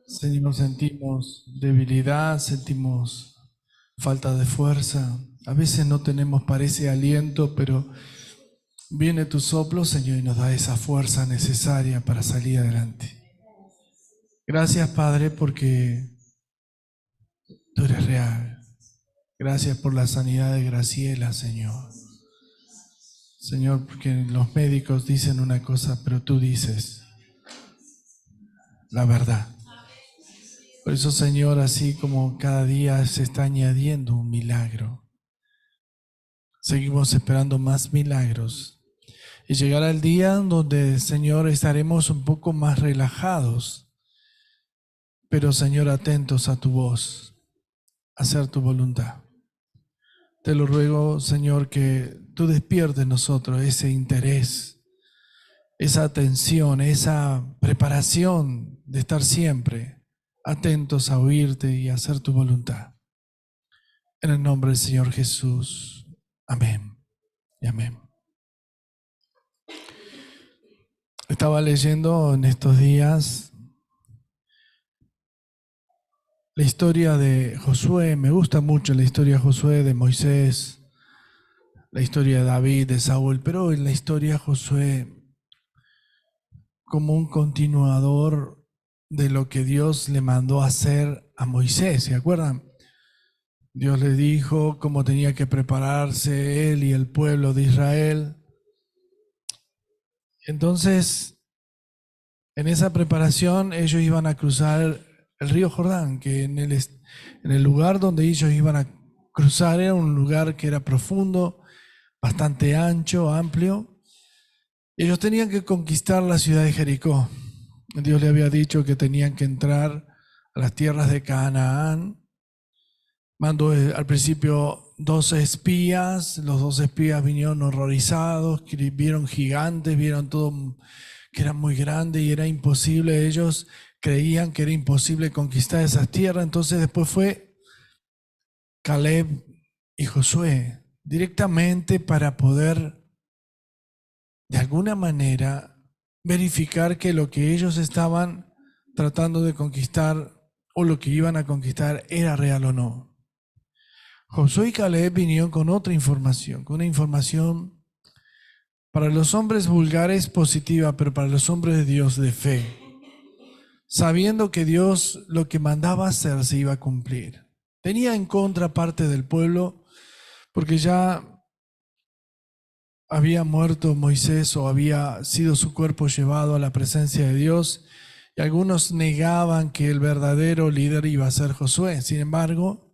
Señor, sentimos debilidad, sentimos falta de fuerza. A veces no tenemos, parece, aliento, pero viene tu soplo, Señor, y nos da esa fuerza necesaria para salir adelante. Gracias, Padre, porque tú eres real. Gracias por la sanidad de Graciela, Señor. Señor, porque los médicos dicen una cosa, pero tú dices la verdad. Por eso, Señor, así como cada día se está añadiendo un milagro, seguimos esperando más milagros. Y llegará el día donde, Señor, estaremos un poco más relajados, pero, Señor, atentos a tu voz, a hacer tu voluntad. Te lo ruego, Señor, que tú despiertes en nosotros ese interés, esa atención, esa preparación de estar siempre atentos a oírte y a hacer tu voluntad. En el nombre del Señor Jesús. Amén y amén. Estaba leyendo en estos días la historia de Josué. Me gusta mucho la historia de Josué, de Moisés, la historia de David, de Saúl, pero en la historia de Josué como un continuador de lo que Dios le mandó hacer a Moisés, ¿se acuerdan? Dios le dijo cómo tenía que prepararse él y el pueblo de Israel. Entonces, en esa preparación ellos iban a cruzar el río Jordán, que en el lugar donde ellos iban a cruzar era un lugar que era profundo, bastante ancho, amplio. Ellos tenían que conquistar la ciudad de Jericó. Dios le había dicho que tenían que entrar a las tierras de Canaán. Mandó al principio 12 espías, los 12 espías vinieron horrorizados, vieron gigantes, vieron todo que era muy grande y era imposible. Ellos creían que era imposible conquistar esas tierras. Entonces después fue Caleb y Josué directamente para poder de alguna manera verificar que lo que ellos estaban tratando de conquistar o lo que iban a conquistar era real o no. Josué y Caleb vinieron con otra información, con una información para los hombres vulgares positiva, pero para los hombres de Dios de fe, sabiendo que Dios lo que mandaba hacer se iba a cumplir. Tenía en contra parte del pueblo porque ya había muerto Moisés o había sido su cuerpo llevado a la presencia de Dios y algunos negaban que el verdadero líder iba a ser Josué. Sin embargo,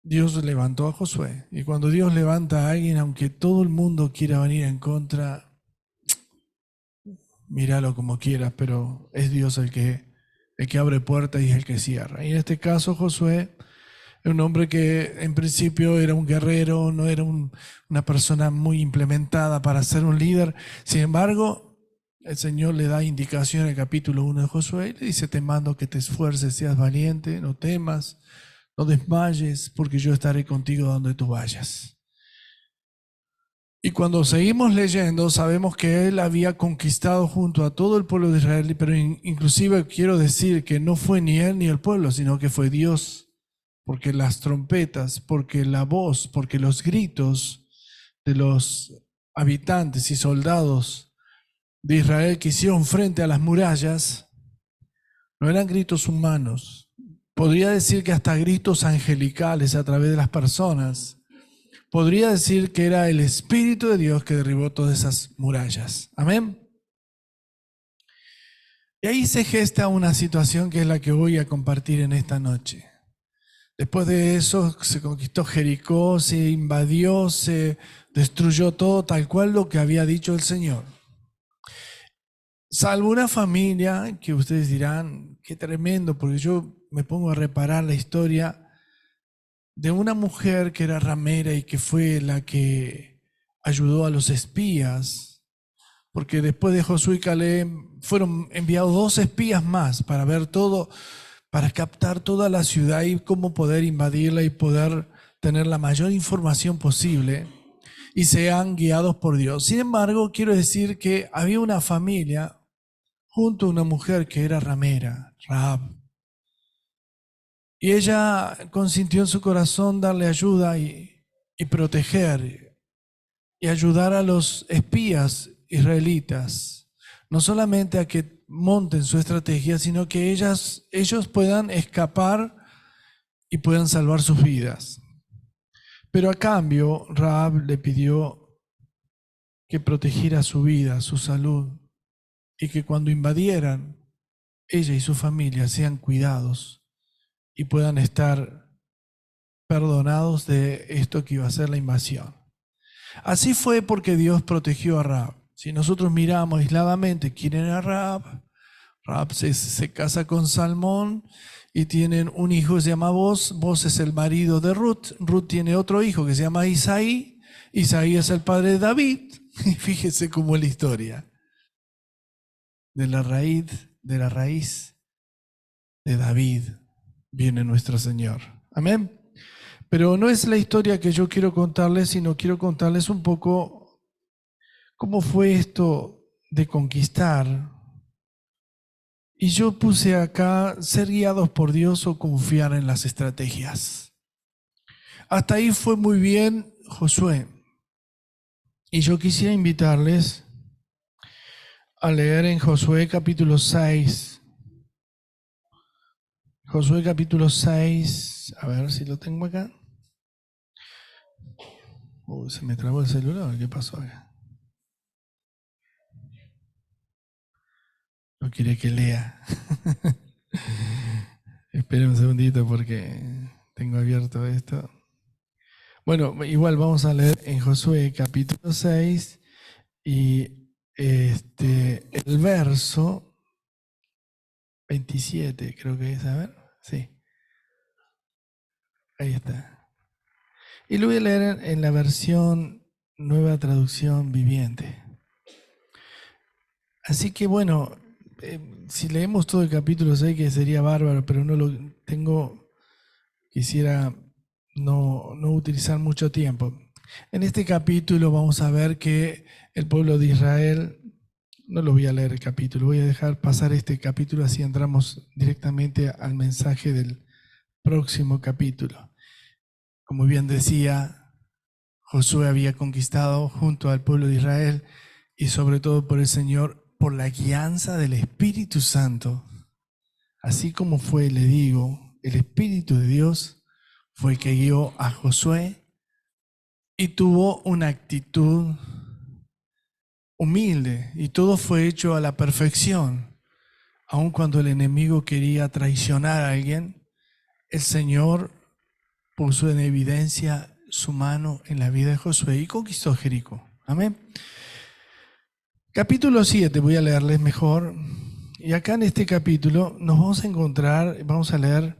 Dios levantó a Josué, y cuando Dios levanta a alguien, aunque todo el mundo quiera venir en contra, míralo como quieras, pero es Dios el que abre puertas y es el que cierra. Y en este caso Josué era un hombre que en principio era un guerrero, no era una persona muy implementada para ser un líder. Sin embargo, el Señor le da indicación en el capítulo 1 de Josué y le dice: te mando que te esfuerces, seas valiente, no temas, no desmayes, porque yo estaré contigo donde tú vayas. Y cuando seguimos leyendo, sabemos que él había conquistado junto a todo el pueblo de Israel, pero inclusive quiero decir que no fue ni él ni el pueblo, sino que fue Dios, porque las trompetas, porque la voz, porque los gritos de los habitantes y soldados de Israel que hicieron frente a las murallas, no eran gritos humanos. Podría decir que hasta gritos angelicales a través de las personas. Podría decir que era el Espíritu de Dios que derribó todas esas murallas. Amén. Y ahí se gesta una situación que es la que voy a compartir en esta noche. Después de eso se conquistó Jericó, se invadió, se destruyó todo tal cual lo que había dicho el Señor. Salvo una familia que ustedes dirán, qué tremendo, porque yo me pongo a reparar la historia de una mujer que era ramera y que fue la que ayudó a los espías, porque después de Josué y Caleb fueron enviados 2 espías más para ver todo, para captar toda la ciudad y cómo poder invadirla y poder tener la mayor información posible y sean guiados por Dios. Sin embargo, quiero decir que había una familia, junto a una mujer que era ramera, Rahab. Y ella consintió en su corazón darle ayuda y proteger y ayudar a los espías israelitas, no solamente a que monten su estrategia, sino que ellos puedan escapar y puedan salvar sus vidas. Pero a cambio, Rahab le pidió que protegiera su vida, su salud, y que cuando invadieran, ella y su familia sean cuidados y puedan estar perdonados de esto que iba a ser la invasión. Así fue porque Dios protegió a Rahab. Si nosotros miramos aisladamente quién era Rahab, Rahab se casa con Salmón y tienen un hijo que se llama Boz. Boz es el marido de Ruth. Ruth tiene otro hijo que se llama Isaí. Isaí es el padre de David. Y fíjese cómo es la historia. De la raíz de David viene nuestro Señor. Amén. Pero no es la historia que yo quiero contarles, sino quiero contarles un poco cómo fue esto de conquistar. Y yo puse acá ser guiados por Dios o confiar en las estrategias. Hasta ahí fue muy bien Josué. Y yo quisiera invitarles a leer en Josué capítulo 6. Josué capítulo 6, a ver si lo tengo acá. Se me trabó el celular, ¿qué pasó acá? No quiere que lea. Esperen un segundito porque tengo abierto esto. Bueno, igual vamos a leer en Josué capítulo 6 y el verso 27, creo que es, a ver, sí. Ahí está. Y lo voy a leer en la versión Nueva Traducción Viviente. Así que bueno, si leemos todo el capítulo 6 que sería bárbaro, pero no lo tengo, quisiera no utilizar mucho tiempo. En este capítulo vamos a ver que el pueblo de Israel, no lo voy a leer el capítulo, voy a dejar pasar este capítulo, así entramos directamente al mensaje del próximo capítulo. Como bien decía, Josué había conquistado junto al pueblo de Israel y sobre todo por el Señor, por la guianza del Espíritu Santo. Así como fue, le digo, el Espíritu de Dios fue el que guió a Josué y tuvo una actitud humilde y todo fue hecho a la perfección. Aun cuando el enemigo quería traicionar a alguien, el Señor puso en evidencia su mano en la vida de Josué y conquistó Jericó. Amén. Capítulo 7, voy a leerles mejor. Y acá en este capítulo nos vamos a encontrar, vamos a leer,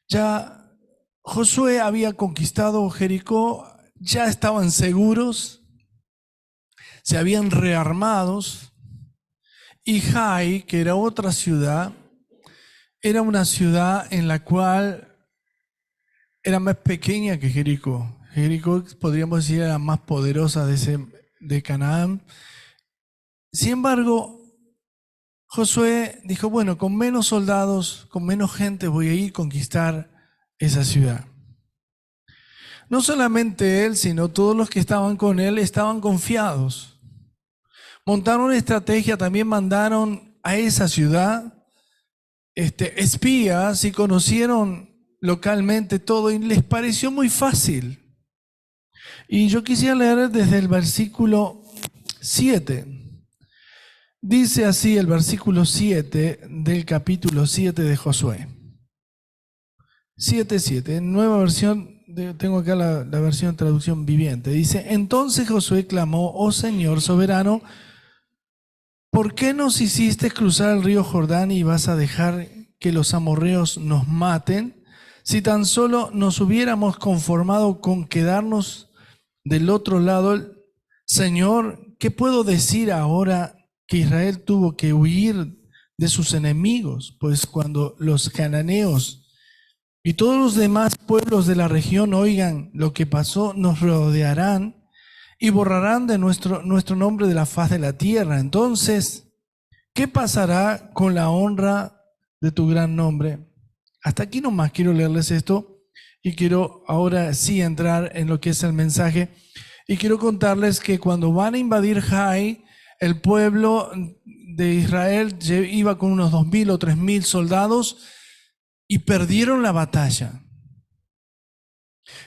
ya Josué había conquistado Jericó, ya estaban seguros, se habían rearmados, y Jai, que era otra ciudad, era una ciudad en la cual era más pequeña que Jericó. Jericó, podríamos decir, era más poderosa de Canaán. Sin embargo, Josué dijo, bueno, con menos soldados, con menos gente voy a ir a conquistar esa ciudad. No solamente él, sino todos los que estaban con él estaban confiados. Montaron una estrategia, también mandaron a esa ciudad espías y conocieron localmente todo y les pareció muy fácil. Y yo quisiera leer desde el versículo 7. Dice así el versículo 7 del capítulo 7 de Josué. 7:7, nueva versión, tengo acá la versión traducción viviente. Dice, entonces Josué clamó, oh Señor soberano, ¿por qué nos hiciste cruzar el río Jordán y vas a dejar que los amorreos nos maten? Si tan solo nos hubiéramos conformado con quedarnos del otro lado, Señor, ¿qué puedo decir ahora que Israel tuvo que huir de sus enemigos? Pues cuando los cananeos y todos los demás pueblos de la región oigan lo que pasó, nos rodearán y borrarán de nuestro nombre de la faz de la tierra. Entonces, ¿qué pasará con la honra de tu gran nombre? Hasta aquí nomás quiero leerles esto y quiero ahora sí entrar en lo que es el mensaje. Y quiero contarles que cuando van a invadir Jai, el pueblo de Israel iba con unos 2.000 o 3.000 soldados y perdieron la batalla.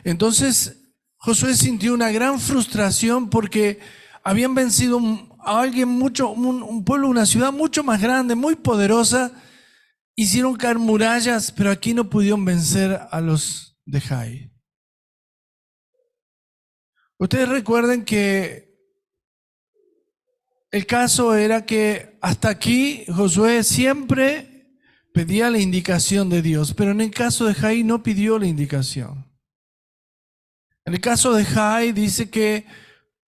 Entonces Josué sintió una gran frustración porque habían vencido a alguien un pueblo, una ciudad mucho más grande, muy poderosa. Hicieron caer murallas, pero aquí no pudieron vencer a los de Jai. Ustedes recuerden que el caso era que hasta aquí Josué siempre pedía la indicación de Dios, pero en el caso de Jai no pidió la indicación. En el caso de Jai dice que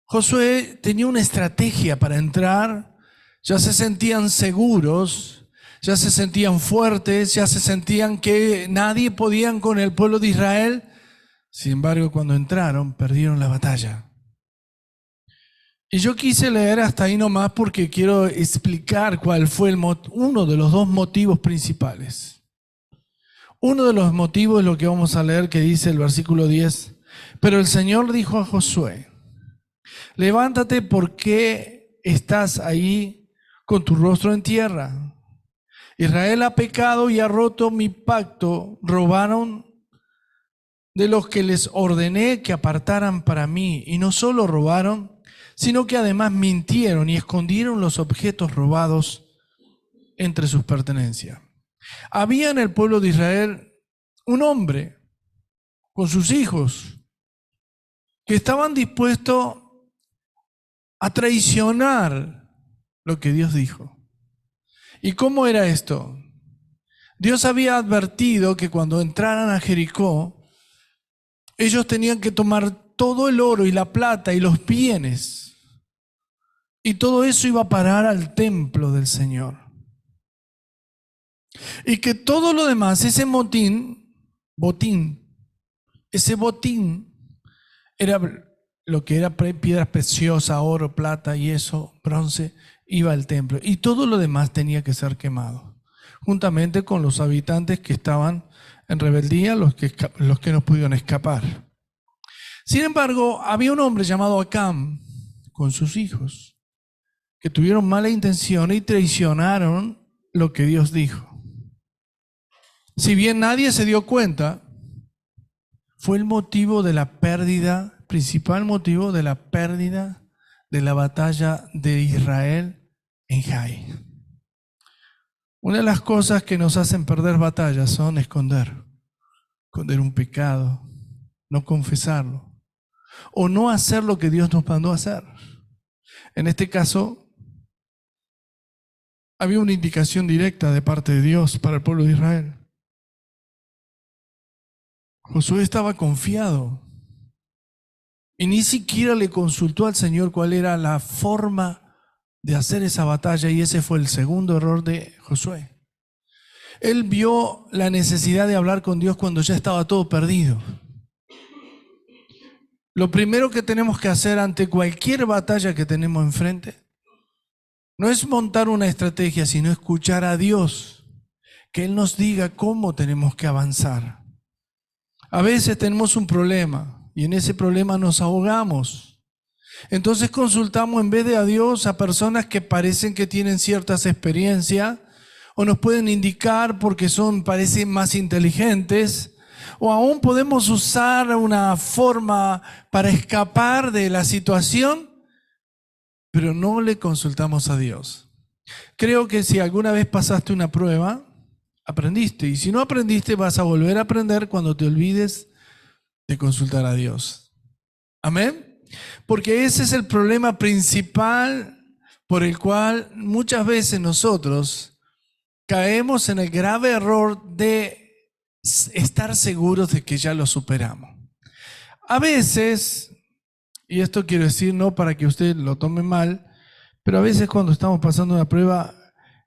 Josué tenía una estrategia para entrar, ya se sentían seguros, ya se sentían fuertes, ya se sentían que nadie podía con el pueblo de Israel. Sin embargo, cuando entraron, perdieron la batalla. Y yo quise leer hasta ahí nomás porque quiero explicar cuál fue uno de los dos motivos principales. Uno de los motivos es lo que vamos a leer, que dice el versículo 10. Pero el Señor dijo a Josué: levántate, porque estás ahí con tu rostro en tierra. Israel ha pecado y ha roto mi pacto. Robaron de los que les ordené que apartaran para mí. Y no solo robaron, sino que además mintieron y escondieron los objetos robados entre sus pertenencias. Había en el pueblo de Israel un hombre con sus hijos que estaban dispuestos a traicionar lo que Dios dijo. ¿Y cómo era esto? Dios había advertido que cuando entraran a Jericó, ellos tenían que tomar todo el oro y la plata y los bienes, y todo eso iba a parar al templo del Señor. Y que todo lo demás, ese ese botín era lo que era piedras preciosas, oro, plata y eso, bronce, iba al templo. Y todo lo demás tenía que ser quemado, juntamente con los habitantes que estaban en rebeldía, los que no pudieron escapar. Sin embargo, había un hombre llamado Acán con sus hijos que tuvieron mala intención y traicionaron lo que Dios dijo. Si bien nadie se dio cuenta, fue el motivo de la pérdida, principal motivo de la pérdida de la batalla de Israel en Jai. Una de las cosas que nos hacen perder batallas son esconder un pecado, no confesarlo, o no hacer lo que Dios nos mandó hacer. En este caso, había una indicación directa de parte de Dios para el pueblo de Israel. Josué estaba confiado y ni siquiera le consultó al Señor cuál era la forma de hacer esa batalla, y ese fue el segundo error de Josué. Él vio la necesidad de hablar con Dios cuando ya estaba todo perdido. Lo primero que tenemos que hacer ante cualquier batalla que tenemos enfrente no es montar una estrategia, sino escuchar a Dios, que Él nos diga cómo tenemos que avanzar. A veces tenemos un problema y en ese problema nos ahogamos. Entonces consultamos en vez de a Dios a personas que parecen que tienen ciertas experiencias o nos pueden indicar porque parecen más inteligentes, o aún podemos usar una forma para escapar de la situación, pero no le consultamos a Dios. Creo que si alguna vez pasaste una prueba, aprendiste, y si no aprendiste, vas a volver a aprender cuando te olvides de consultar a Dios. Amén. Porque ese es el problema principal por el cual muchas veces nosotros caemos en el grave error de estar seguros de que ya lo superamos. A veces, y esto quiero decir no para que usted lo tome mal, pero a veces cuando estamos pasando una prueba,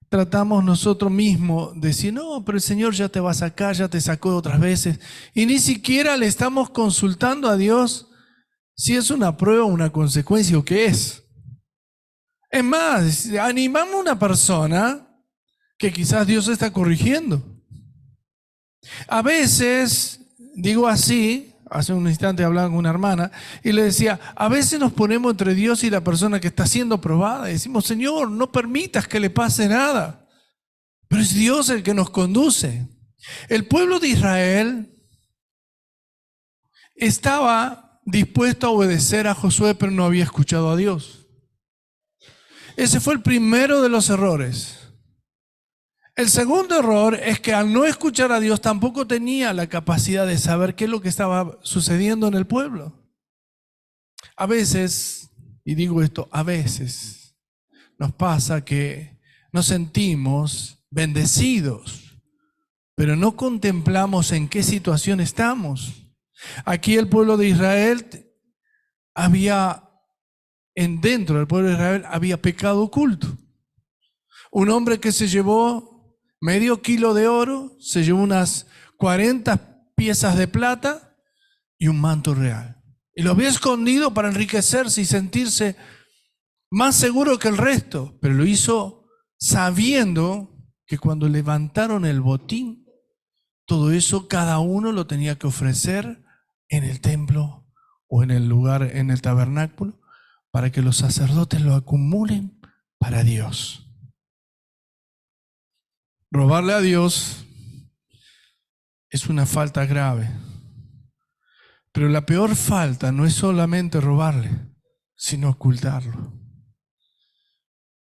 tratamos nosotros mismos de decir: no, pero el Señor ya te va a sacar, ya te sacó otras veces, y ni siquiera le estamos consultando a Dios si es una prueba o una consecuencia o qué es. Es más, animamos a una persona que quizás Dios está corrigiendo. A veces, digo así, hace un instante hablaba con una hermana y le decía, a veces nos ponemos entre Dios y la persona que está siendo probada y decimos, Señor, no permitas que le pase nada. Pero es Dios el que nos conduce. El pueblo de Israel estaba dispuesto a obedecer a Josué, pero no había escuchado a Dios. Ese fue el primero de los errores. El segundo error es que al no escuchar a Dios tampoco tenía la capacidad de saber qué es lo que estaba sucediendo en el pueblo. A veces, y digo esto, a veces nos pasa que nos sentimos bendecidos, pero no contemplamos en qué situación estamos. Aquí el pueblo de Israel dentro del pueblo de Israel había pecado oculto. Un hombre que se llevó medio kilo de oro, se llevó unas 40 piezas de plata y un manto real. Y lo había escondido para enriquecerse y sentirse más seguro que el resto, pero lo hizo sabiendo que cuando levantaron el botín, todo eso cada uno lo tenía que ofrecer en el templo o en el lugar, en el tabernáculo, para que los sacerdotes lo acumulen para Dios. Robarle a Dios es una falta grave, pero la peor falta no es solamente robarle, sino ocultarlo.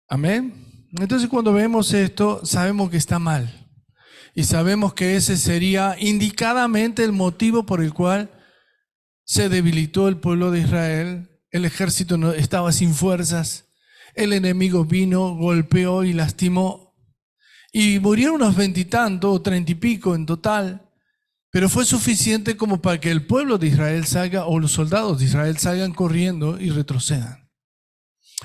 Amén. Entonces cuando vemos esto, sabemos que está mal. Y sabemos que ese sería indicadamente el motivo por el cual se debilitó el pueblo de Israel. El ejército no estaba sin fuerzas. El enemigo vino, golpeó y lastimó. Y murieron unos 20 y tanto, o 30 y pico en total. Pero fue suficiente como para que el pueblo de Israel salga, o los soldados de Israel salgan corriendo y retrocedan.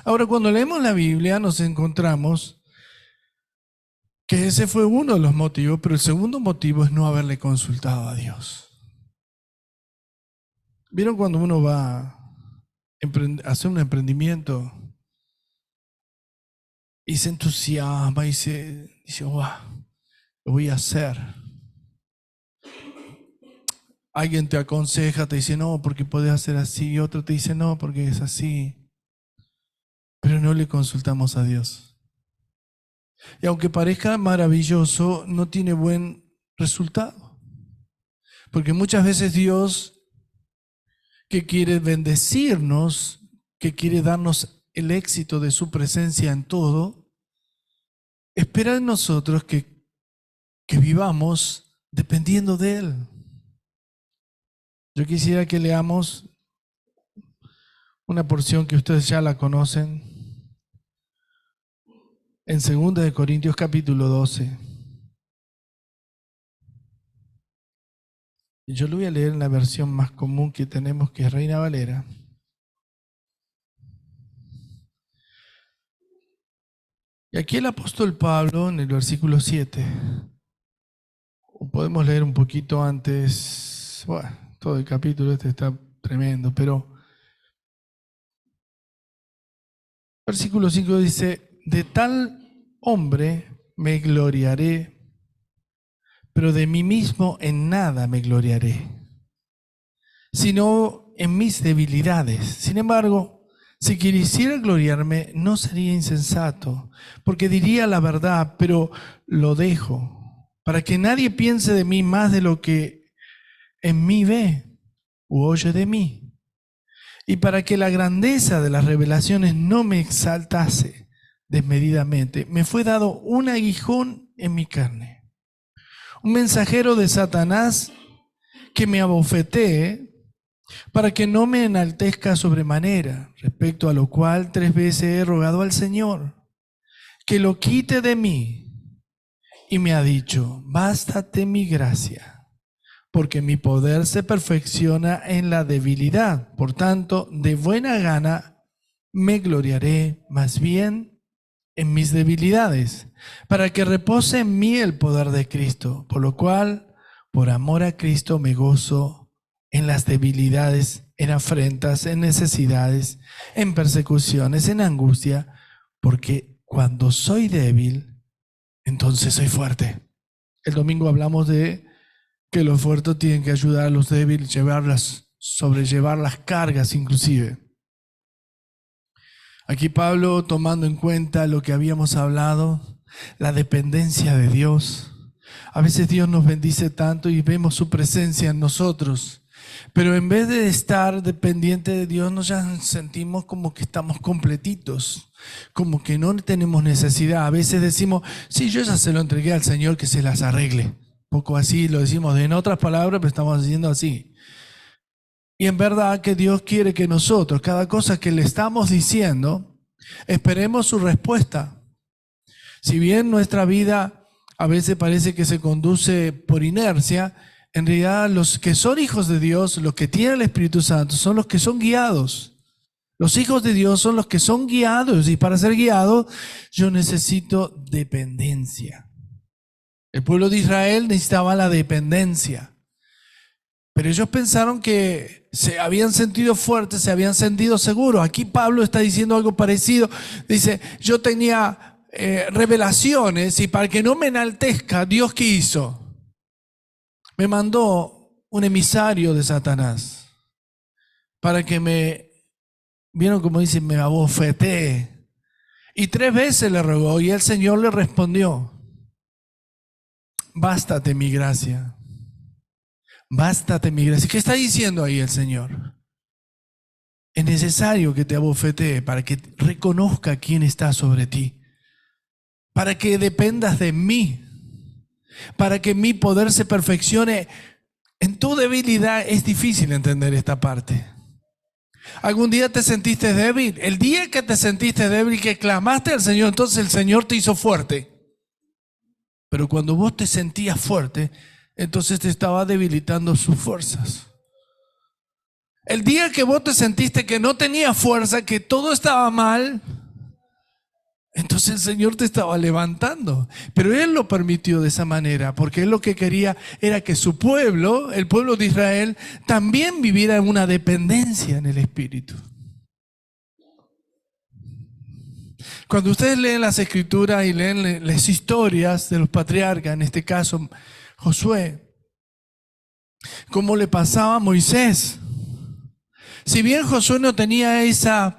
Ahora, cuando leemos la Biblia, nos encontramos que ese fue uno de los motivos, pero el segundo motivo es no haberle consultado a Dios. ¿Vieron cuando uno va a hacer un emprendimiento y se entusiasma y dice, wow, lo voy a hacer? Alguien te aconseja, te dice, no, porque puedes hacer así, y otro te dice, no, porque es así. Pero no le consultamos a Dios. Y aunque parezca maravilloso, no tiene buen resultado. Porque muchas veces Dios, que quiere bendecirnos, que quiere darnos el éxito de su presencia en todo, espera de nosotros que vivamos dependiendo de Él. Yo quisiera que leamos una porción que ustedes ya la conocen, en 2 Corintios capítulo 12. Y yo lo voy a leer en la versión más común que tenemos, que es Reina Valera. Y aquí el apóstol Pablo, en el versículo 7, o podemos leer un poquito antes, bueno, todo el capítulo este está tremendo, pero versículo 5 dice, de tal hombre me gloriaré, pero de mí mismo en nada me gloriaré, sino en mis debilidades. Sin embargo, si quisiera gloriarme, no sería insensato, porque diría la verdad, pero lo dejo, para que nadie piense de mí más de lo que en mí ve u oye de mí, y para que la grandeza de las revelaciones no me exaltase desmedidamente, me fue dado un aguijón en mi carne, un mensajero de Satanás que me abofetee, para que no me enaltezca sobremanera, respecto a lo cual 3 veces he rogado al Señor que lo quite de mí, y me ha dicho, bástate mi gracia, porque mi poder se perfecciona en la debilidad. Por tanto, de buena gana me gloriaré más bien en mis debilidades, para que repose en mí el poder de Cristo, por lo cual, por amor a Cristo, me gozo en las debilidades, en afrentas, en necesidades, en persecuciones, en angustia, porque cuando soy débil, entonces soy fuerte. El domingo hablamos de que los fuertes tienen que ayudar a los débiles, sobrellevar las cargas inclusive. Aquí Pablo, tomando en cuenta lo que habíamos hablado, la dependencia de Dios. A veces Dios nos bendice tanto y vemos su presencia en nosotros, pero en vez de estar dependiente de Dios, nos ya sentimos como que estamos completitos, como que no tenemos necesidad. A veces decimos, sí, yo ya se lo entregué al Señor, que se las arregle. Un poco así lo decimos en otras palabras, pero estamos diciendo así. Y en verdad que Dios quiere que nosotros, cada cosa que le estamos diciendo, esperemos su respuesta. Si bien nuestra vida a veces parece que se conduce por inercia, en realidad los que son hijos de Dios, los que tienen el Espíritu Santo, son los que son guiados. Los hijos de Dios son los que son guiados, y para ser guiado yo necesito dependencia. El pueblo de Israel necesitaba la dependencia. Pero ellos pensaron que se habían sentido fuertes, se habían sentido seguros. Aquí Pablo está diciendo algo parecido. Dice, yo tenía revelaciones y para que no me enaltezca, ¿Dios qué hizo? Me mandó un emisario de Satanás para que ¿vieron cómo dice? Me abofetee. Y 3 veces le rogó y el Señor le respondió, bástate mi gracia. Bástate mi gracia. ¿Qué está diciendo ahí el Señor? Es necesario que te abofetee para que reconozca quién está sobre ti, para que dependas de mí, para que mi poder se perfeccione en tu debilidad. Es difícil entender esta parte. ¿Algún día te sentiste débil? El día que te sentiste débil, que clamaste al Señor, entonces el Señor te hizo fuerte. Pero cuando vos te sentías fuerte, entonces te estaba debilitando sus fuerzas. El día que vos te sentiste que no tenías fuerza, que todo estaba mal, entonces el Señor te estaba levantando. Pero Él lo permitió de esa manera, porque Él lo que quería era que su pueblo, el pueblo de Israel, también viviera en una dependencia en el Espíritu. Cuando ustedes leen las Escrituras y leen las historias de los patriarcas, en este caso Josué, cómo le pasaba a Moisés. Si bien Josué no tenía ese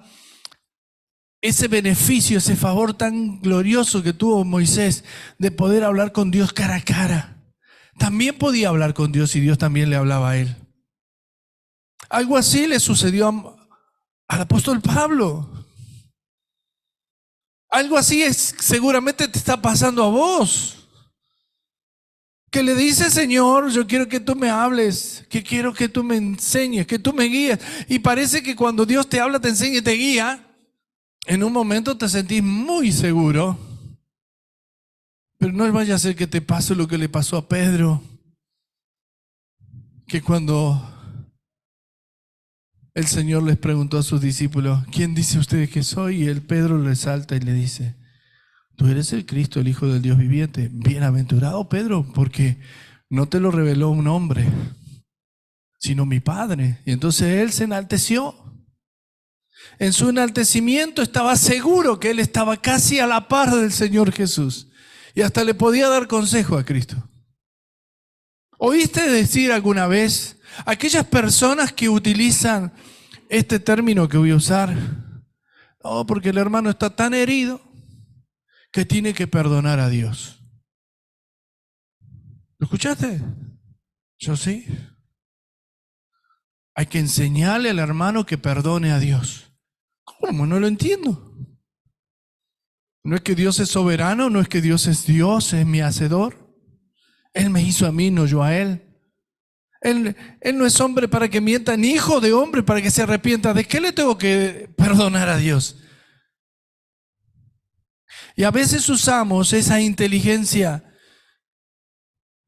beneficio, ese favor tan glorioso que tuvo Moisés de poder hablar con Dios cara a cara, también podía hablar con Dios y Dios también le hablaba a él. Algo así le sucedió al apóstol Pablo. Algo así seguramente te está pasando a vos. Que le dice, Señor, yo quiero que tú me hables, que quiero que tú me enseñes, que tú me guíes. Y parece que cuando Dios te habla, te enseña y te guía, en un momento te sentís muy seguro. Pero no vaya a ser que te pase lo que le pasó a Pedro, que cuando el Señor les preguntó a sus discípulos, ¿quién dice usted que soy? Y el Pedro le salta y le dice, tú eres el Cristo, el Hijo del Dios viviente. Bienaventurado Pedro, porque no te lo reveló un hombre, sino mi Padre. Y entonces él se enalteció. En su enaltecimiento estaba seguro que él estaba casi a la par del Señor Jesús. Y hasta le podía dar consejo a Cristo. ¿Oíste decir alguna vez aquellas personas que utilizan este término que voy a usar? No, porque el hermano está tan herido que tiene que perdonar a Dios. ¿Lo escuchaste? Yo sí. Hay que enseñarle al hermano que perdone a Dios. ¿Cómo? No lo entiendo. No es que Dios es soberano, no es que Dios es Dios, es mi hacedor. Él me hizo a mí, no yo a Él. Él no es hombre para que mienta, ni hijo de hombre para que se arrepienta. ¿De qué le tengo que perdonar a Dios? Y a veces usamos esa inteligencia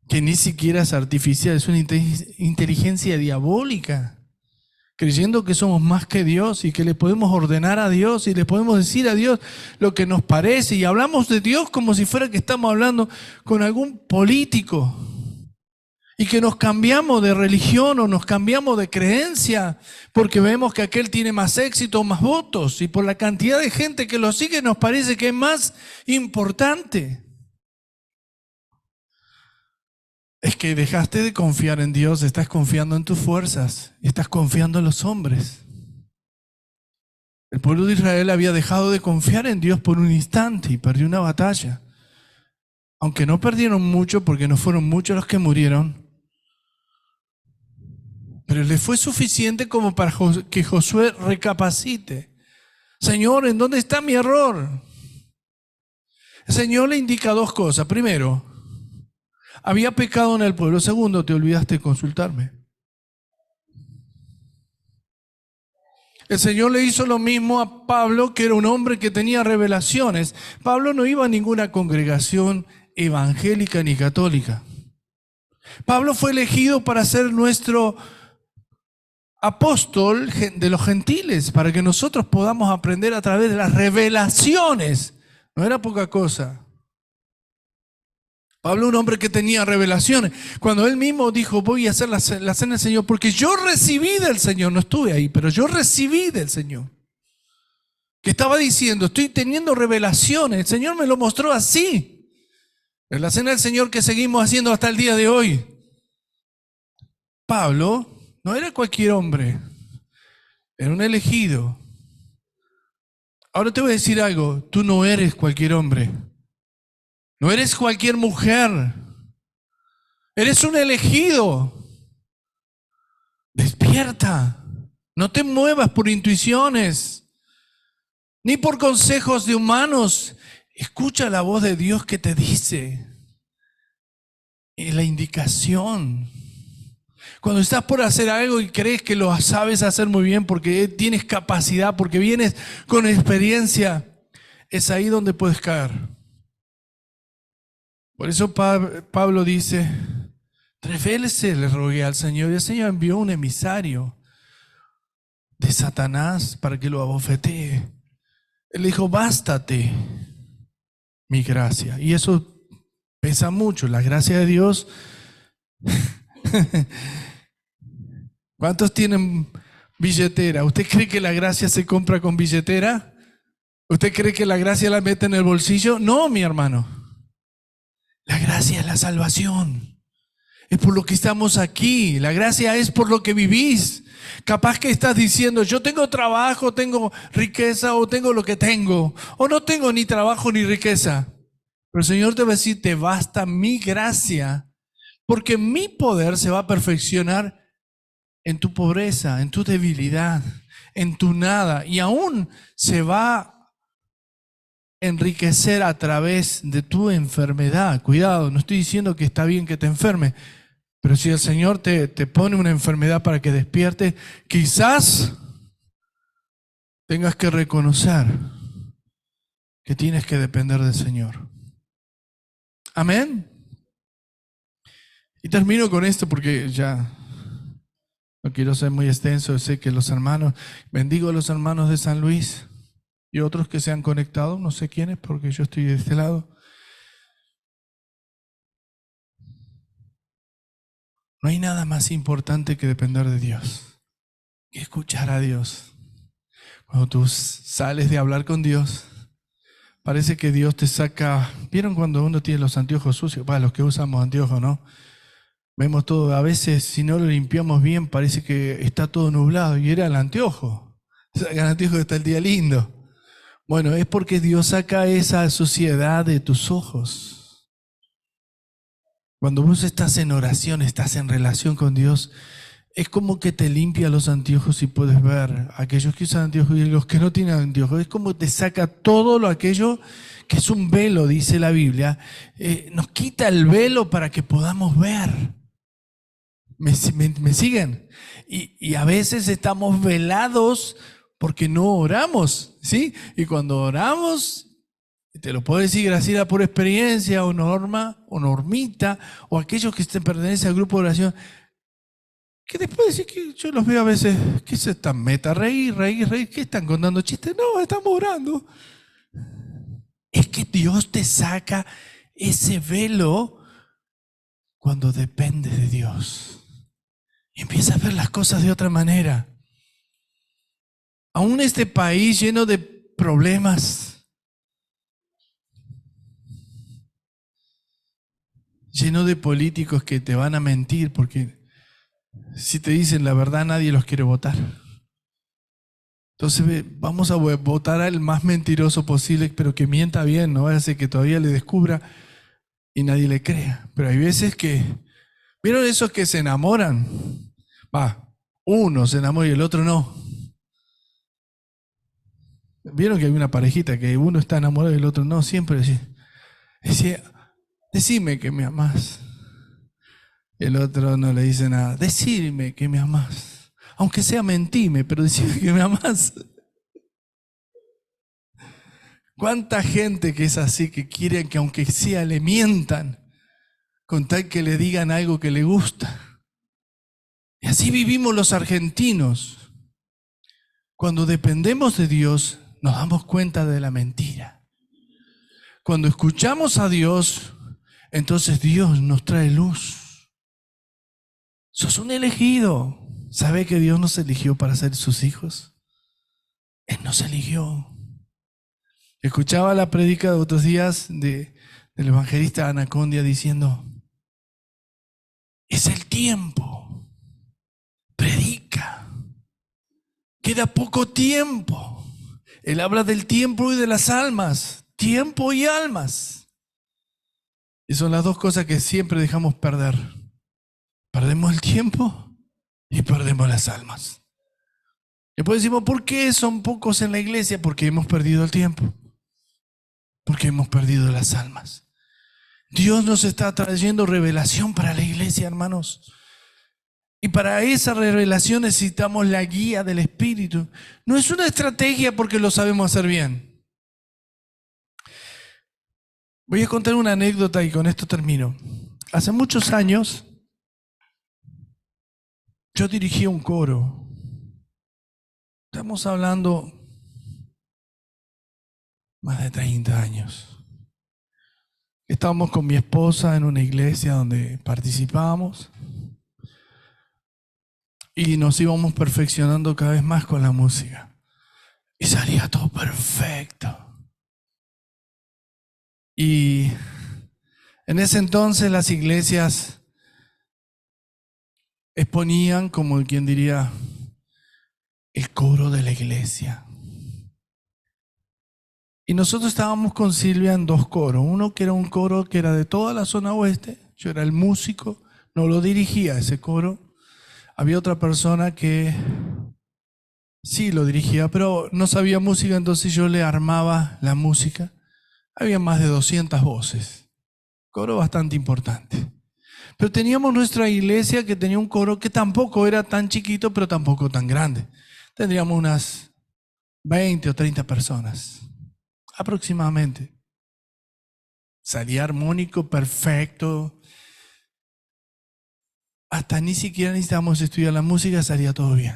que ni siquiera es artificial, es una inteligencia diabólica, creyendo que somos más que Dios y que le podemos ordenar a Dios y le podemos decir a Dios lo que nos parece, y hablamos de Dios como si fuera que estamos hablando con algún político. Y que nos cambiamos de religión o nos cambiamos de creencia porque vemos que aquel tiene más éxito o más votos. Y por la cantidad de gente que lo sigue nos parece que es más importante. Es que dejaste de confiar en Dios, estás confiando en tus fuerzas, estás confiando en los hombres. El pueblo de Israel había dejado de confiar en Dios por un instante y perdió una batalla. Aunque no perdieron mucho porque no fueron muchos los que murieron, pero le fue suficiente como para que Josué recapacite. Señor, ¿en dónde está mi error? El Señor le indica dos cosas. Primero, había pecado en el pueblo. Segundo, te olvidaste de consultarme. El Señor le hizo lo mismo a Pablo, que era un hombre que tenía revelaciones. Pablo no iba a ninguna congregación evangélica ni católica. Pablo fue elegido para ser nuestro apóstol de los gentiles, para que nosotros podamos aprender a través de las revelaciones. No era poca cosa. Pablo, un hombre que tenía revelaciones. Cuando él mismo dijo, voy a hacer la cena del Señor, porque yo recibí del Señor, no estuve ahí, pero yo recibí del Señor. Que estaba diciendo, estoy teniendo revelaciones, el Señor me lo mostró así. En la cena del Señor que seguimos haciendo hasta el día de hoy. Pablo no era cualquier hombre, era un elegido. Ahora te voy a decir algo, tú no eres cualquier hombre, no eres cualquier mujer, eres un elegido. Despierta, no te muevas por intuiciones, ni por consejos de humanos. Escucha la voz de Dios que te dice, y la indicación. Cuando estás por hacer algo y crees que lo sabes hacer muy bien porque tienes capacidad, porque vienes con experiencia, es ahí donde puedes caer. Por eso Pablo dice, 3 veces le rogué al Señor y el Señor envió un emisario de Satanás para que lo abofetee. Él dijo, bástate mi gracia. Y eso pesa mucho, la gracia de Dios. ¿Cuántos tienen billetera? ¿Usted cree que la gracia se compra con billetera? ¿Usted cree que la gracia la mete en el bolsillo? No, mi hermano. La gracia es la salvación. Es por lo que estamos aquí. La gracia es por lo que vivís. Capaz que estás diciendo, yo tengo trabajo, tengo riqueza o tengo lo que tengo. O no tengo ni trabajo ni riqueza. Pero el Señor te va a decir, te basta mi gracia. Porque mi poder se va a perfeccionar en tu pobreza, en tu debilidad, en tu nada, y aún se va a enriquecer a través de tu enfermedad. Cuidado, no estoy diciendo que está bien que te enfermes, pero si el Señor te pone una enfermedad para que despiertes, quizás tengas que reconocer que tienes que depender del Señor. Amén. Y termino con esto porque ya no quiero ser muy extenso. Sé que los hermanos, bendigo a los hermanos de San Luis y otros que se han conectado, no sé quiénes porque yo estoy de este lado. No hay nada más importante que depender de Dios, que escuchar a Dios. Cuando tú sales de hablar con Dios, parece que Dios te saca. ¿Vieron cuando uno tiene los anteojos sucios? Para los que usamos anteojos, ¿no? Vemos todo, a veces si no lo limpiamos bien parece que está todo nublado y era el anteojo. Saca el anteojo que está el día lindo. Bueno, es porque Dios saca esa suciedad de tus ojos. Cuando vos estás en oración, estás en relación con Dios, es como que te limpia los anteojos y puedes ver. Aquellos que usan anteojos y los que no tienen anteojos, es como te saca todo aquello que es un velo, dice la Biblia. Nos quita el velo para que podamos ver. ¿Me siguen? Y a veces estamos velados porque no oramos, ¿sí? Y cuando oramos, te lo puedo decir Graciela por experiencia, o Norma, o Normita, o aquellos que pertenecen al grupo de oración, que después de decir que yo los veo a veces, ¿qué se están meta? Reír, ¿qué están contando chistes? No, estamos orando. Es que Dios te saca ese velo cuando dependes de Dios y empiezas a ver las cosas de otra manera. Aún este país lleno de problemas, lleno de políticos que te van a mentir, porque si te dicen la verdad nadie los quiere votar. Entonces vamos a votar al más mentiroso posible, pero que mienta bien, no vaya a ser que todavía le descubra y nadie le crea. Pero hay veces que, ¿vieron esos que se enamoran? Uno se enamora y el otro no. ¿Vieron que hay una parejita que uno está enamorado y el otro no? Siempre decía, decime que me amás. El otro no le dice nada. Decime que me amás. Aunque sea mentime, pero decime que me amás. ¿Cuánta gente que es así, que quieren que aunque sea le mientan, con tal que le digan algo que le gusta? Y así vivimos los argentinos. Cuando dependemos de Dios, nos damos cuenta de la mentira. Cuando escuchamos a Dios, entonces Dios nos trae luz. Sos un elegido. ¿Sabe que Dios nos eligió para ser sus hijos? Él nos eligió. Escuchaba la prédica de otros días del evangelista Anacondia diciendo, es el tiempo. Predica. Queda poco tiempo. Él habla del tiempo y de las almas. Tiempo y almas. Y son las dos cosas que siempre dejamos perder. Perdemos el tiempo y perdemos las almas. Después decimos, ¿por qué son pocos en la iglesia? Porque hemos perdido el tiempo. Porque hemos perdido las almas. Dios nos está trayendo revelación para la iglesia, hermanos. Y para esa revelación necesitamos la guía del Espíritu. No es una estrategia porque lo sabemos hacer bien. Voy a contar una anécdota y con esto termino. Hace muchos años yo dirigía un coro. Estamos hablando más de 30 años. Estábamos con mi esposa en una iglesia donde participábamos y nos íbamos perfeccionando cada vez más con la música. Y salía todo perfecto. Y en ese entonces las iglesias exponían, como quien diría, el coro de la iglesia. Y nosotros estábamos con Silvia en dos coros. Uno que era un coro que era de toda la zona oeste. Yo era el músico, no lo dirigía ese coro. Había otra persona que sí lo dirigía, pero no sabía música, entonces yo le armaba la música. Había más de 200 voces. Coro bastante importante. Pero teníamos nuestra iglesia que tenía un coro que tampoco era tan chiquito, pero tampoco tan grande. Tendríamos unas 20 o 30 personas, aproximadamente. Salía armónico, perfecto. Hasta ni siquiera necesitábamos estudiar la música, salía todo bien.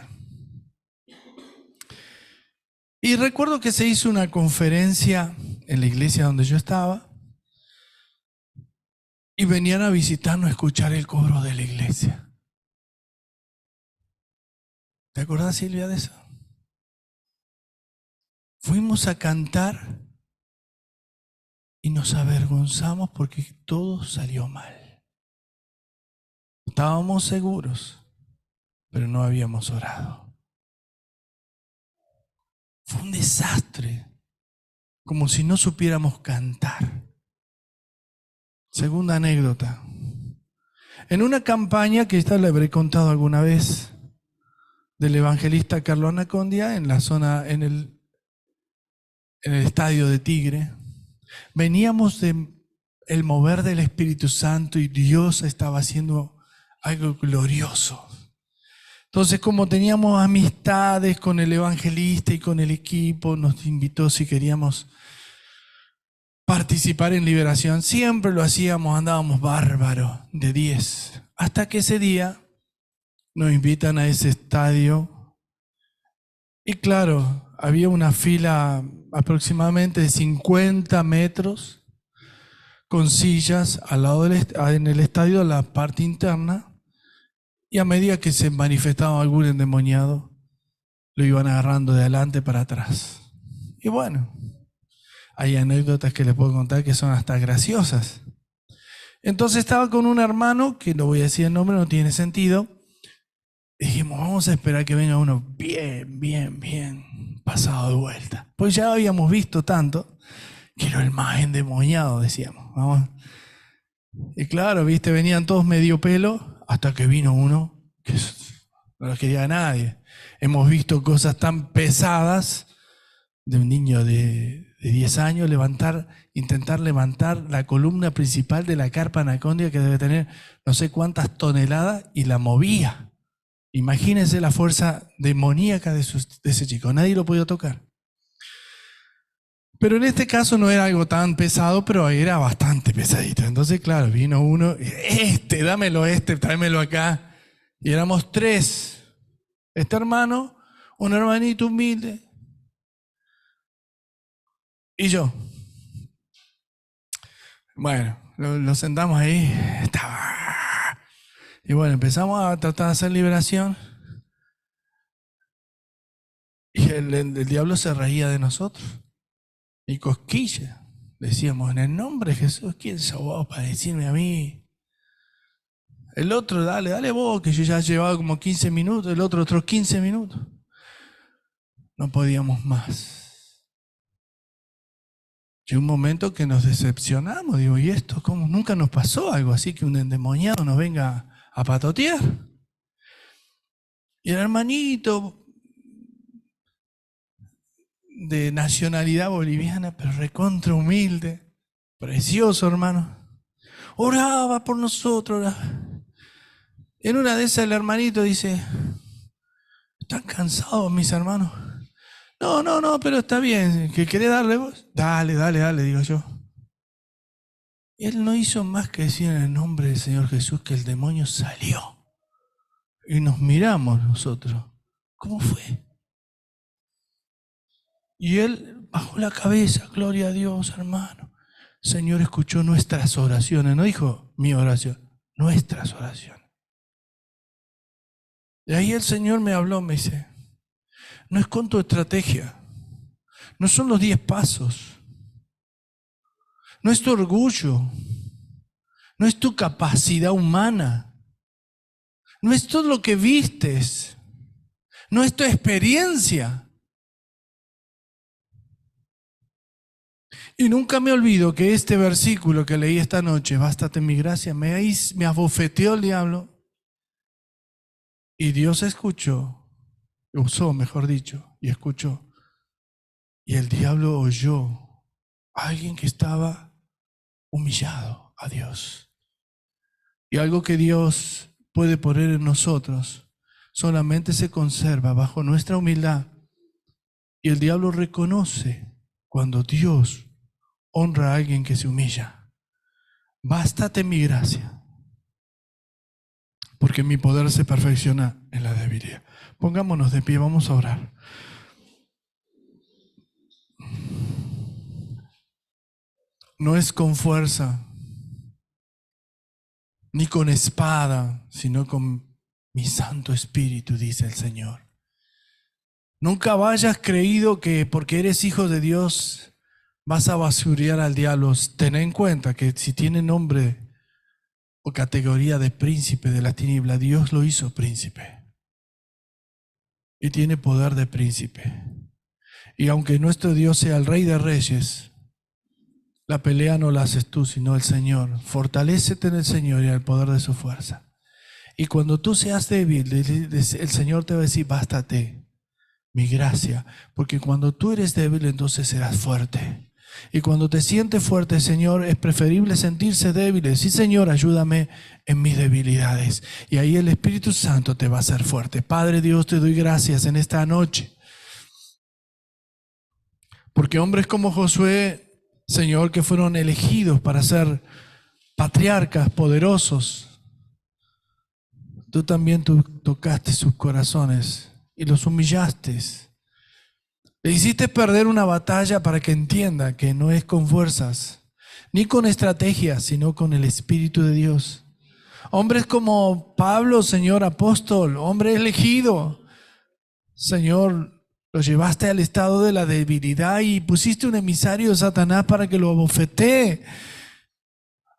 Y recuerdo que se hizo una conferencia en la iglesia donde yo estaba y venían a visitarnos a escuchar el coro de la iglesia. ¿Te acordás, Silvia, de eso? Fuimos a cantar y nos avergonzamos porque todo salió mal. Estábamos seguros, pero no habíamos orado. Fue un desastre, como si no supiéramos cantar. Segunda anécdota. En una campaña que esta la habré contado alguna vez, del evangelista Carlos Anacondia, en la zona, en el estadio de Tigre, veníamos de el mover del Espíritu Santo y Dios estaba haciendo algo glorioso. Entonces, como teníamos amistades con el evangelista y con el equipo, nos invitó si queríamos participar en liberación. Siempre lo hacíamos, andábamos bárbaros de 10. Hasta que ese día nos invitan a ese estadio. Y claro, había una fila aproximadamente de 50 metros con sillas al lado en el estadio, en la parte interna, y a medida que se manifestaba algún endemoniado, lo iban agarrando de adelante para atrás. Y bueno, hay anécdotas que les puedo contar que son hasta graciosas. Entonces estaba con un hermano, que no voy a decir el nombre, no tiene sentido. Dijimos, vamos a esperar que venga uno bien pasado de vuelta. Pues ya habíamos visto tanto, que era el más endemoniado, decíamos. Vamos. Y claro, viste, venían todos medio pelo, hasta que vino uno que no lo quería a nadie. Hemos visto cosas tan pesadas de un niño de 10 años intentar levantar la columna principal de la carpa anacondia, que debe tener no sé cuántas toneladas, y la movía. Imagínense la fuerza demoníaca de ese chico. Nadie lo podía tocar. Pero en este caso no era algo tan pesado, pero era bastante pesadito. Entonces, claro, vino uno, dámelo tráemelo acá. Y éramos 3. Este hermano, un hermanito humilde, y yo. Bueno, lo sentamos ahí. Y bueno, empezamos a tratar de hacer liberación. Y el diablo se reía de nosotros. Y cosquilla. Decíamos, en el nombre de Jesús, ¿quién sos vos para decirme a mí? El otro, dale vos, que yo ya llevaba como 15 minutos, el otro otros 15 minutos. No podíamos más. Llegó un momento que nos decepcionamos. Digo, ¿y esto cómo? Nunca nos pasó algo así, que un endemoniado nos venga a patotear. Y el hermanito, de nacionalidad boliviana, pero recontra humilde, precioso hermano, oraba por nosotros. Oraba. En una de esas el hermanito dice, ¿están cansados mis hermanos? No, pero está bien. ¿Que querés darle vos? Dale, digo yo. Y él no hizo más que decir en el nombre del Señor Jesús, que el demonio salió. Y nos miramos nosotros. ¿Cómo fue? Y él bajó la cabeza, gloria a Dios, hermano. El Señor escuchó nuestras oraciones. No dijo mi oración, nuestras oraciones. Y ahí el Señor me habló, me dice, no es con tu estrategia, no son los 10 pasos, no es tu orgullo, no es tu capacidad humana, no es todo lo que vistes, no es tu experiencia. Y nunca me olvido que este versículo que leí esta noche, bástate en mi gracia, me abofeteó el diablo. Y Dios escuchó, usó, mejor dicho, y escuchó. Y el diablo oyó a alguien que estaba humillado a Dios. Y algo que Dios puede poner en nosotros solamente se conserva bajo nuestra humildad. Y el diablo reconoce cuando Dios honra a alguien que se humilla. Bástate mi gracia, porque mi poder se perfecciona en la debilidad. Pongámonos de pie, vamos a orar. No es con fuerza, ni con espada, sino con mi Santo Espíritu, dice el Señor. Nunca hayas creído que porque eres hijo de Dios vas a basurear al diablo. Ten en cuenta que si tiene nombre o categoría de príncipe de la tiniebla, Dios lo hizo príncipe. Y tiene poder de príncipe. Y aunque nuestro Dios sea el Rey de Reyes, la pelea no la haces tú, sino el Señor. Fortalécete en el Señor y en el poder de su fuerza. Y cuando tú seas débil, el Señor te va a decir, bástate mi gracia. Porque cuando tú eres débil, entonces serás fuerte. Y cuando te sientes fuerte, Señor, es preferible sentirse débil. Sí, Señor, ayúdame en mis debilidades. Y ahí el Espíritu Santo te va a hacer fuerte. Padre Dios, te doy gracias en esta noche. Porque hombres como Josué, Señor, que fueron elegidos para ser patriarcas poderosos, tú también tocaste sus corazones y los humillaste. Le hiciste perder una batalla para que entienda que no es con fuerzas, ni con estrategias, sino con el Espíritu de Dios. Hombres como Pablo, Señor apóstol, hombre elegido, Señor, lo llevaste al estado de la debilidad y pusiste un emisario de Satanás para que lo abofetee,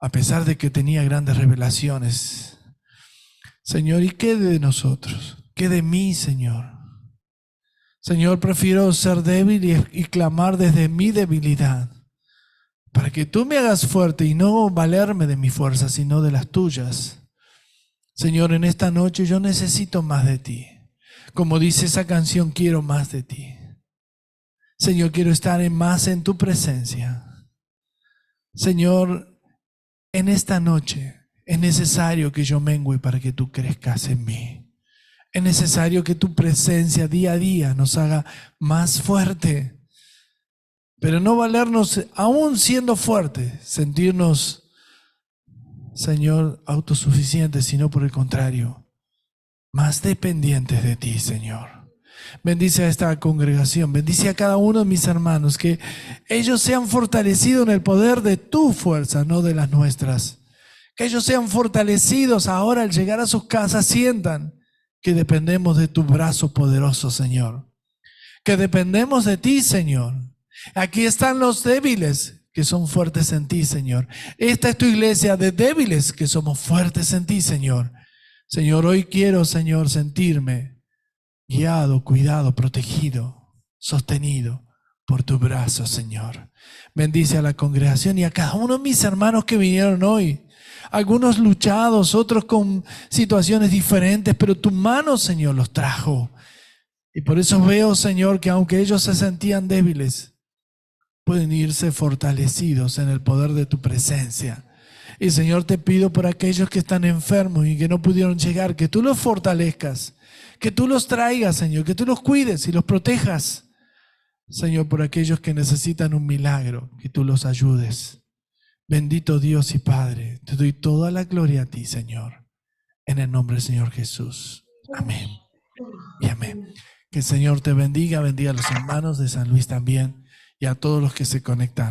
a pesar de que tenía grandes revelaciones. Señor, ¿y qué de nosotros? ¿Qué de mí, Señor? Señor, prefiero ser débil y clamar desde mi debilidad, para que tú me hagas fuerte y no valerme de mi fuerza, sino de las tuyas. Señor, en esta noche yo necesito más de ti. Como dice esa canción, quiero más de ti. Señor, quiero estar más en tu presencia. Señor, en esta noche es necesario que yo mengüe para que tú crezcas en mí. Es necesario que tu presencia día a día nos haga más fuerte. Pero no valernos, aún siendo fuertes, sentirnos, Señor, autosuficientes, sino por el contrario, más dependientes de ti, Señor. Bendice a esta congregación, bendice a cada uno de mis hermanos, que ellos sean fortalecidos en el poder de tu fuerza, no de las nuestras. Que ellos sean fortalecidos ahora al llegar a sus casas, sientan que dependemos de tu brazo poderoso, Señor. Que dependemos de ti, Señor. Aquí están los débiles que son fuertes en ti, Señor. Esta es tu iglesia de débiles que somos fuertes en ti, Señor. Señor, hoy quiero, Señor, sentirme guiado, cuidado, protegido, sostenido por tu brazo, Señor. Bendice a la congregación y a cada uno de mis hermanos que vinieron hoy. Algunos luchados, otros con situaciones diferentes, pero tu mano, Señor, los trajo. Y por eso veo, Señor, que aunque ellos se sentían débiles, pueden irse fortalecidos en el poder de tu presencia. Y Señor, te pido por aquellos que están enfermos y que no pudieron llegar, que tú los fortalezcas, que tú los traigas, Señor, que tú los cuides y los protejas. Señor, por aquellos que necesitan un milagro, que tú los ayudes. Bendito Dios y Padre, te doy toda la gloria a ti, Señor, en el nombre del Señor Jesús. Amén y amén. Que el Señor te bendiga, bendiga a los hermanos de San Luis también y a todos los que se conectan.